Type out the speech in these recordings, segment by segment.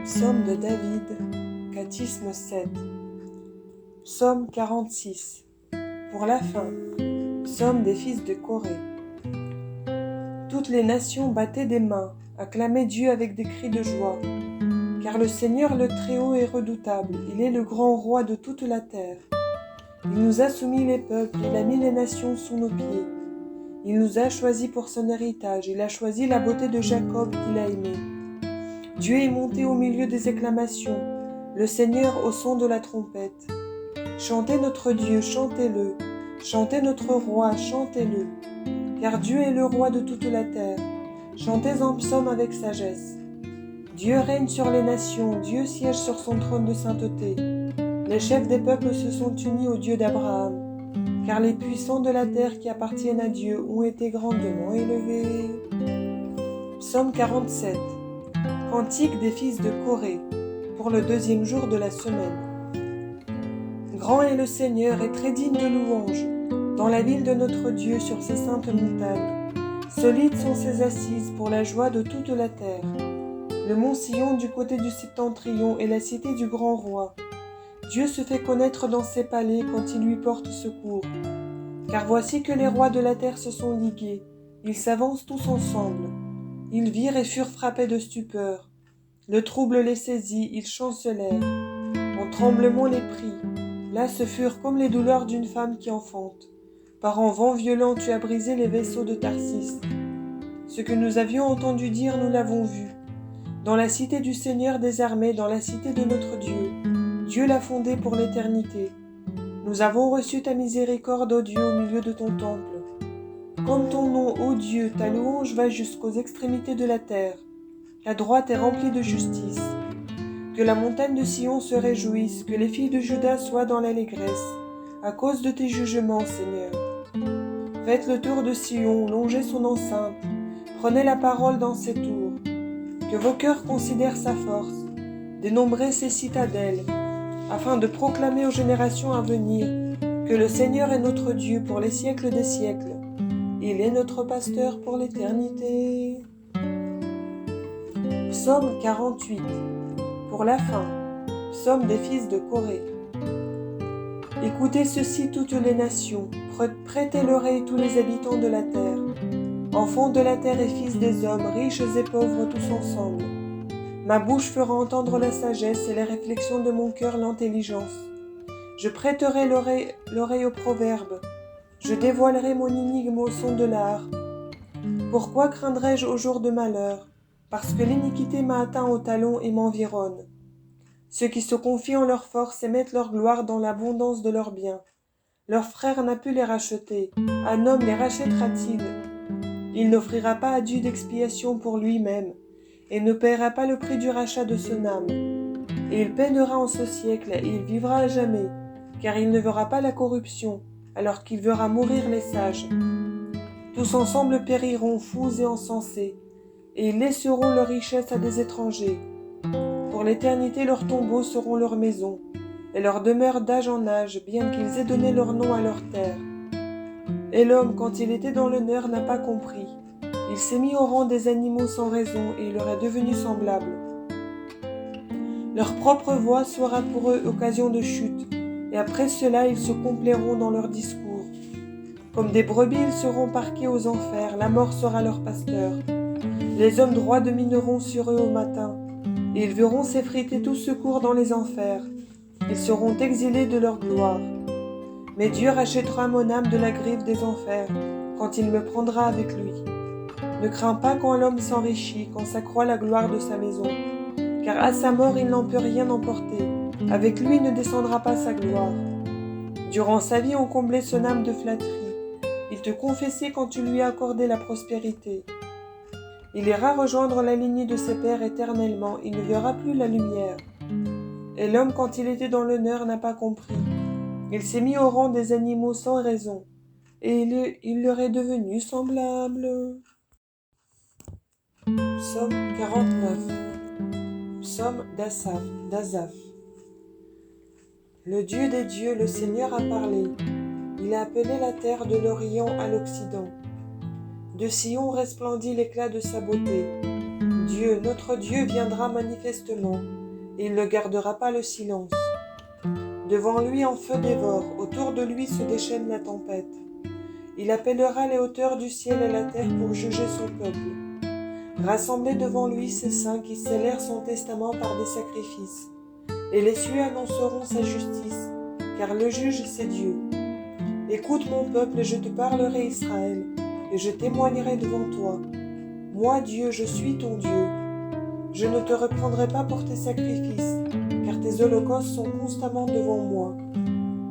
Psaume de David, Cathisme 7. Psaume 46. Pour la fin. Psaume des fils de Corée. Toutes les nations battaient des mains, acclamaient Dieu avec des cris de joie. Car le Seigneur le Très-Haut est redoutable, il est le grand roi de toute la terre. Il nous a soumis les peuples, il a mis les nations sous nos pieds. Il nous a choisis pour son héritage, il a choisi la beauté de Jacob qu'il a aimé. Dieu est monté au milieu des acclamations, le Seigneur au son de la trompette. Chantez notre Dieu, chantez-le, chantez notre roi, chantez-le. Car Dieu est le roi de toute la terre, chantez en psaume avec sagesse. Dieu règne sur les nations, Dieu siège sur son trône de sainteté. Les chefs des peuples se sont unis au Dieu d'Abraham, car les puissants de la terre qui appartiennent à Dieu ont été grandement élevés. Psaume 47. Cantique des fils de Corée, pour le 2e jour de la semaine. Grand est le Seigneur et très digne de louange, dans la ville de notre Dieu sur ses saintes montagnes. Solides sont ses assises pour la joie de toute la terre. Le mont Sion du côté du septentrion est la cité du grand roi. Dieu se fait connaître dans ses palais quand il lui porte secours. Car voici que les rois de la terre se sont ligués, ils s'avancent tous ensemble. Ils virent et furent frappés de stupeur. Le trouble les saisit, ils chancelèrent. En tremblement les prit. Là ce furent comme les douleurs d'une femme qui enfante. Par un vent violent tu as brisé les vaisseaux de Tarsis. Ce que nous avions entendu dire, nous l'avons vu. Dans la cité du Seigneur des armées, dans la cité de notre Dieu. Dieu l'a fondée pour l'éternité. Nous avons reçu ta miséricorde, ô Dieu, au milieu de ton temple. Comme ton nom, ô Dieu, ta louange va jusqu'aux extrémités de la terre. Ta droite est remplie de justice. Que la montagne de Sion se réjouisse, que les filles de Juda soient dans l'allégresse, à cause de tes jugements, Seigneur. Faites le tour de Sion, longez son enceinte, prenez la parole dans ses tours. Que vos cœurs considèrent sa force, dénombrez ses citadelles, afin de proclamer aux générations à venir que le Seigneur est notre Dieu pour les siècles des siècles. Il est notre pasteur pour l'éternité. Psaume 48. Pour la fin. Psaume des fils de Corée. Écoutez ceci toutes les nations, prêtez l'oreille tous les habitants de la terre. Enfants de la terre et fils des hommes, riches et pauvres tous ensemble. Ma bouche fera entendre la sagesse et les réflexions de mon cœur l'intelligence. Je prêterai l'oreille aux proverbes. Je dévoilerai mon énigme au son de la harpe. Pourquoi craindrais-je au jour de malheur? Parce que l'iniquité m'a atteint au talon et m'environne. Ceux qui se confient en leur force et mettent leur gloire dans l'abondance de leurs biens. Leur frère n'a pu les racheter. Un homme les rachètera-t-il? Il n'offrira pas à Dieu d'expiation pour lui-même, et ne paiera pas le prix du rachat de son âme. Et il peinera en ce siècle, et il vivra à jamais, car il ne verra pas la corruption, alors qu'il verra mourir les sages. Tous ensemble périront, fous et insensés, et ils laisseront leur richesse à des étrangers. Pour l'éternité, leurs tombeaux seront leurs maisons, et leurs demeures d'âge en âge, bien qu'ils aient donné leur nom à leur terre. Et l'homme, quand il était dans l'honneur, n'a pas compris. Il s'est mis au rang des animaux sans raison, et il leur est devenu semblable. Leur propre voix sera pour eux occasion de chute, et après cela ils se complairont dans leurs discours. Comme des brebis, ils seront parqués aux enfers, la mort sera leur pasteur. Les hommes droits domineront sur eux au matin, et ils verront s'effriter tout secours dans les enfers. Ils seront exilés de leur gloire. Mais Dieu rachètera mon âme de la griffe des enfers, quand il me prendra avec lui. Ne crains pas quand l'homme s'enrichit, quand s'accroît la gloire de sa maison, car à sa mort il n'en peut rien emporter, avec lui ne descendra pas sa gloire. Durant sa vie on comblait son âme de flatterie, il te confessait quand tu lui accordais la prospérité. Il ira rejoindre la lignée de ses pères éternellement, il ne verra plus la lumière. Et l'homme quand il était dans l'honneur n'a pas compris, il s'est mis au rang des animaux sans raison, et il leur est devenu semblable. Psaume 49. Psaume d'Asaph. Le Dieu des dieux, le Seigneur a parlé. Il a appelé la terre de l'Orient à l'Occident. De Sion resplendit l'éclat de sa beauté. Dieu, notre Dieu, viendra manifestement, et il ne gardera pas le silence. Devant lui un feu dévore, autour de lui se déchaîne la tempête. Il appellera les hauteurs du ciel et la terre pour juger son peuple. Rassemblez devant lui ses saints qui scellèrent son testament par des sacrifices. Et les cieux annonceront sa justice, car le juge c'est Dieu. Écoute mon peuple, et je te parlerai Israël, et je témoignerai devant toi. Moi Dieu, je suis ton Dieu. Je ne te reprendrai pas pour tes sacrifices, car tes holocaustes sont constamment devant moi.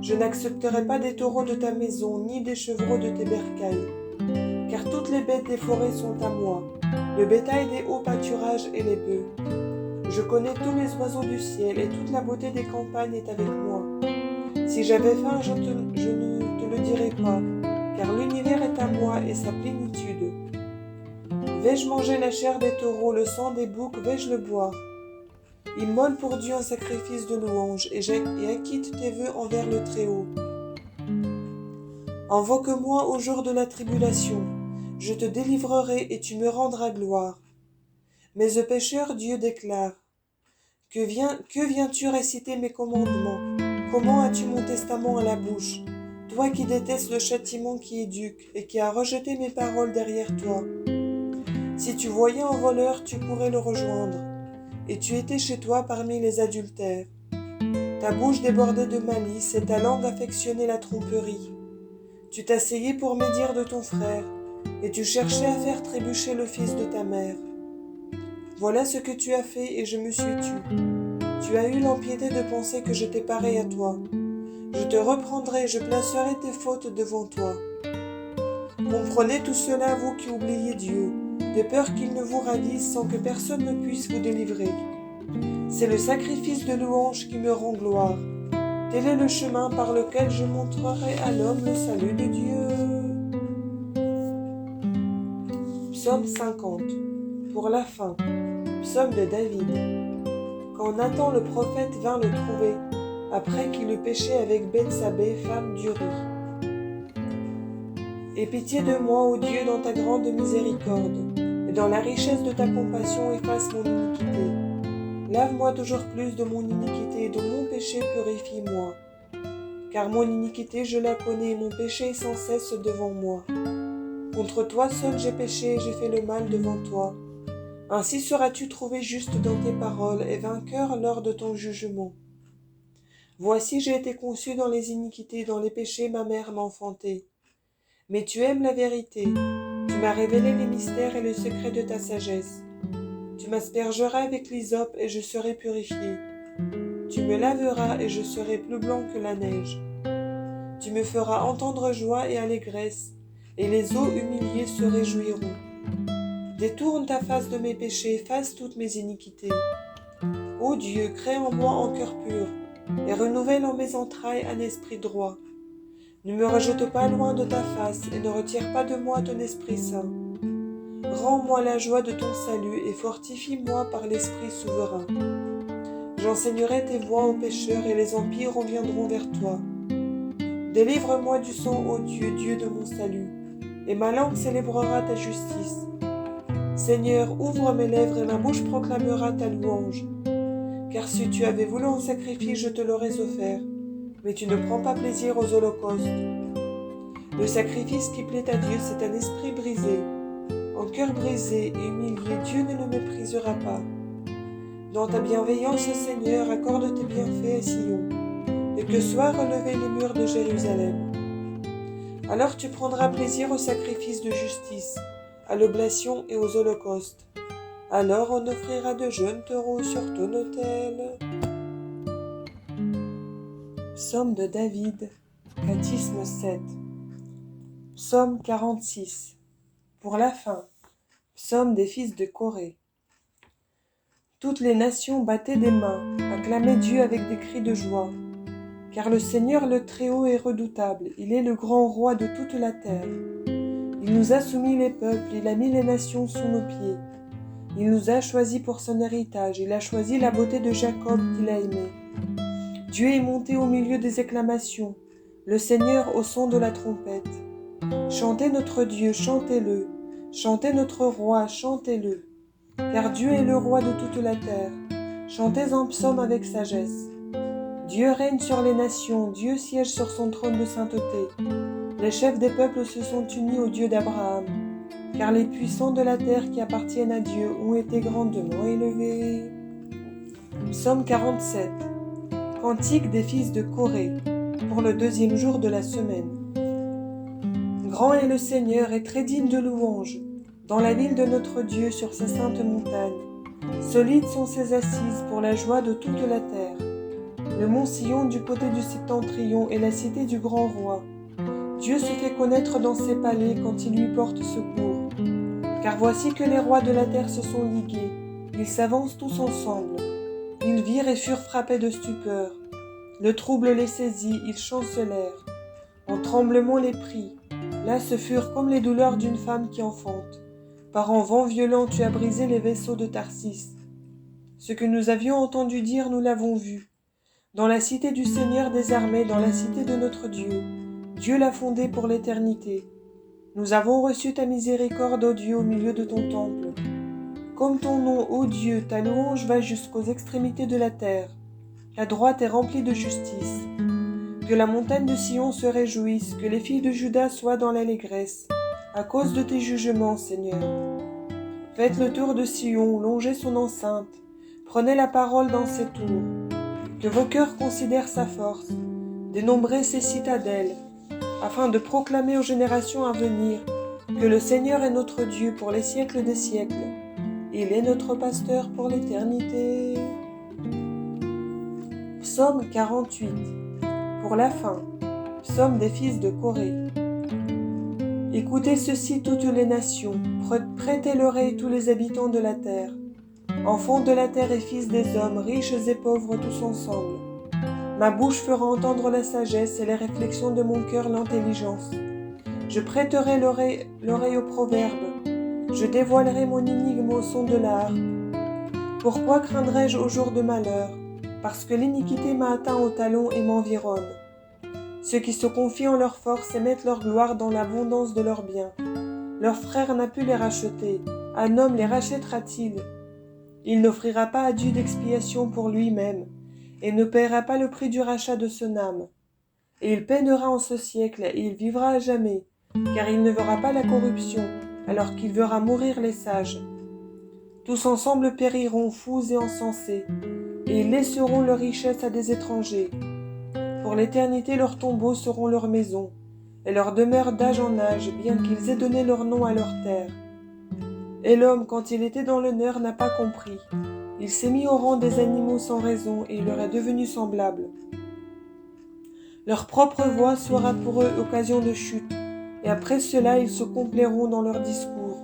Je n'accepterai pas des taureaux de ta maison, ni des chevreaux de tes bercailles, car toutes les bêtes des forêts sont à moi, le bétail des hauts pâturages et les bœufs. Je connais tous les oiseaux du ciel, et toute la beauté des campagnes est avec moi. Si j'avais faim, je ne te le dirais pas, car l'univers est à moi et sa plénitude. Vais-je manger la chair des taureaux, le sang des boucs, vais-je le boire? Immole pour Dieu un sacrifice de louange, et acquitte tes vœux envers le Très-Haut. Invoque-moi au jour de la tribulation, je te délivrerai et tu me rendras gloire. Mais aux pécheurs, Dieu déclare, que viens-tu réciter mes commandements? Comment as-tu mon testament à la bouche? Toi qui détestes le châtiment qui éduque, et qui as rejeté mes paroles derrière toi. Si tu voyais un voleur, tu pourrais le rejoindre, et tu étais chez toi parmi les adultères. Ta bouche débordait de malice, et ta langue affectionnait la tromperie. Tu t'asseyais pour médire de ton frère, et tu cherchais à faire trébucher le fils de ta mère. Voilà ce que tu as fait, et je me suis tue. Tu as eu l'impiété de penser que j'étais pareil à toi. Je te reprendrai, je placerai tes fautes devant toi. Comprenez tout cela, vous qui oubliez Dieu, de peur qu'il ne vous ravisse sans que personne ne puisse vous délivrer. C'est le sacrifice de louange qui me rend gloire. Tel est le chemin par lequel je montrerai à l'homme le salut de Dieu. Psaume 50. Pour la fin. Psaume de David. Quand Nathan le prophète vint le trouver, après qu'il eut péché avec Bethsabée, femme d'Uri. Aie pitié de moi, ô Dieu, dans ta grande miséricorde, et dans la richesse de ta compassion, efface mon iniquité. Lave-moi toujours plus de mon iniquité, et de mon péché purifie-moi. Car mon iniquité, je la connais, et mon péché est sans cesse devant moi. Contre toi seul j'ai péché, et j'ai fait le mal devant toi. Ainsi seras-tu trouvé juste dans tes paroles, et vainqueur lors de ton jugement. Voici, j'ai été conçu dans les iniquités, dans les péchés ma mère m'a enfanté. Mais tu aimes la vérité, tu m'as révélé les mystères et le secret de ta sagesse. Tu m'aspergeras avec l'hysope et je serai purifié. Tu me laveras et je serai plus blanc que la neige. Tu me feras entendre joie et allégresse, et les eaux humiliées se réjouiront. Détourne ta face de mes péchés, efface toutes mes iniquités. Ô Dieu, crée en moi un cœur pur, et renouvelle en mes entrailles un esprit droit. Ne me rejette pas loin de ta face, et ne retire pas de moi ton Esprit Saint. Rends-moi la joie de ton salut, et fortifie-moi par l'Esprit souverain. J'enseignerai tes voies aux pécheurs, et les empires reviendront vers toi. Délivre-moi du sang, ô Dieu, Dieu de mon salut, et ma langue célébrera ta justice. Seigneur, ouvre mes lèvres, et ma bouche proclamera ta louange. Car si tu avais voulu un sacrifice, je te l'aurais offert. Mais tu ne prends pas plaisir aux holocaustes. Le sacrifice qui plaît à Dieu, c'est un esprit brisé. Un cœur brisé et humilié, Dieu ne le méprisera pas. Dans ta bienveillance, Seigneur, accorde tes bienfaits à Sion, et que soient relevés les murs de Jérusalem. Alors tu prendras plaisir au sacrifice de justice, à l'oblation et aux holocaustes. Alors on offrira de jeunes taureaux sur ton autel. Psaume de David, Cantisme 7. Psaume 46. Pour la fin. Psaume des fils de Corée. Toutes les nations battaient des mains, acclamaient Dieu avec des cris de joie. Car le Seigneur le Très-Haut est redoutable, il est le grand roi de toute la terre. Il nous a soumis les peuples, il a mis les nations sous nos pieds. Il nous a choisis pour son héritage, il a choisi la beauté de Jacob qu'il a aimé. Dieu est monté au milieu des acclamations, le Seigneur au son de la trompette. Chantez notre Dieu, chantez-le, chantez notre roi, chantez-le. car Dieu est le roi de toute la terre. Chantez un psaume avec sagesse. Dieu règne sur les nations, Dieu siège sur son trône de sainteté. Les chefs des peuples se sont unis au Dieu d'Abraham, car les puissants de la terre qui appartiennent à Dieu ont été grandement élevés. Psaume 47. Cantique des fils de Corée, pour le 2e jour de la semaine. Grand est le Seigneur et très digne de louange, dans la ville de notre Dieu sur sa sainte montagne. Solides sont ses assises pour la joie de toute la terre. Le mont Sion du côté du septentrion est la cité du grand roi. Dieu se fait connaître dans ses palais quand il lui porte secours. Car voici que les rois de la terre se sont ligués, ils s'avancent tous ensemble. Ils virent et furent frappés de stupeur. Le trouble les saisit, ils chancelèrent. En tremblement les prit. Là ce furent comme les douleurs d'une femme qui enfante. Par un vent violent tu as brisé les vaisseaux de Tarsis. Ce que nous avions entendu dire, nous l'avons vu. Dans la cité du Seigneur des armées, dans la cité de notre Dieu, Dieu l'a fondée pour l'éternité. Nous avons reçu ta miséricorde, ô Dieu, au milieu de ton temple. Comme ton nom, ô Dieu, ta louange va jusqu'aux extrémités de la terre. La droite est remplie de justice. Que la montagne de Sion se réjouisse, que les filles de Juda soient dans l'allégresse, à cause de tes jugements, Seigneur. Faites le tour de Sion, longez son enceinte, prenez la parole dans ses tours. Que vos cœurs considèrent sa force, dénombrez ses citadelles, afin de proclamer aux générations à venir que le Seigneur est notre Dieu pour les siècles des siècles. Il est notre pasteur pour l'éternité. Psaume 48. Pour la fin. Psaume des fils de Corée. Écoutez ceci toutes les nations, prêtez l'oreille tous les habitants de la terre. Enfants de la terre et fils des hommes, riches et pauvres tous ensemble. Ma bouche fera entendre la sagesse et les réflexions de mon cœur l'intelligence. Je prêterai l'oreille aux proverbes. Je dévoilerai mon énigme au son de la harpe. Pourquoi craindrais-je au jour de malheur? Parce que l'iniquité m'a atteint au talon et m'environne. Ceux qui se confient en leur force et mettent leur gloire dans l'abondance de leurs biens. Leur frère n'a pu les racheter. Un homme les rachètera-t-il? Il n'offrira pas à Dieu d'expiation pour lui-même, et ne paiera pas le prix du rachat de son âme. Et il peinera en ce siècle, et il vivra à jamais, car il ne verra pas la corruption, alors qu'il verra mourir les sages. Tous ensemble périront, fous et insensés, et ils laisseront leur richesse à des étrangers. Pour l'éternité, leurs tombeaux seront leurs maisons, et leurs demeures d'âge en âge, bien qu'ils aient donné leur nom à leur terre. Et l'homme, quand il était dans l'honneur, n'a pas compris. Il s'est mis au rang des animaux sans raison, et il leur est devenu semblable. Leur propre voix sera pour eux occasion de chute, et après cela ils se complairont dans leur discours.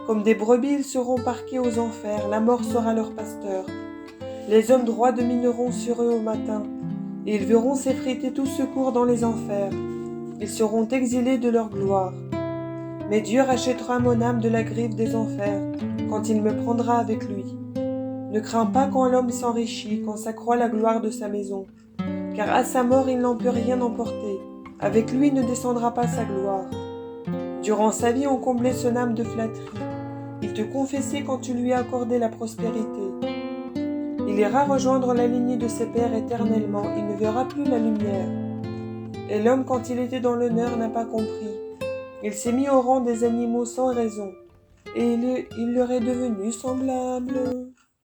Comme des brebis, ils seront parqués aux enfers, la mort sera leur pasteur. Les hommes droits domineront sur eux au matin, et ils verront s'effriter tout secours dans les enfers. Ils seront exilés de leur gloire. Mais Dieu rachètera mon âme de la griffe des enfers, quand il me prendra avec lui. Ne crains pas quand l'homme s'enrichit, quand s'accroît la gloire de sa maison, car à sa mort il n'en peut rien emporter, avec lui ne descendra pas sa gloire. Durant sa vie on comblait son âme de flatterie, il te confessait quand tu lui accordais la prospérité. Il ira rejoindre la lignée de ses pères éternellement, il ne verra plus la lumière. Et l'homme, quand il était dans l'honneur, n'a pas compris. Il s'est mis au rang des animaux sans raison, et il leur est devenu semblable.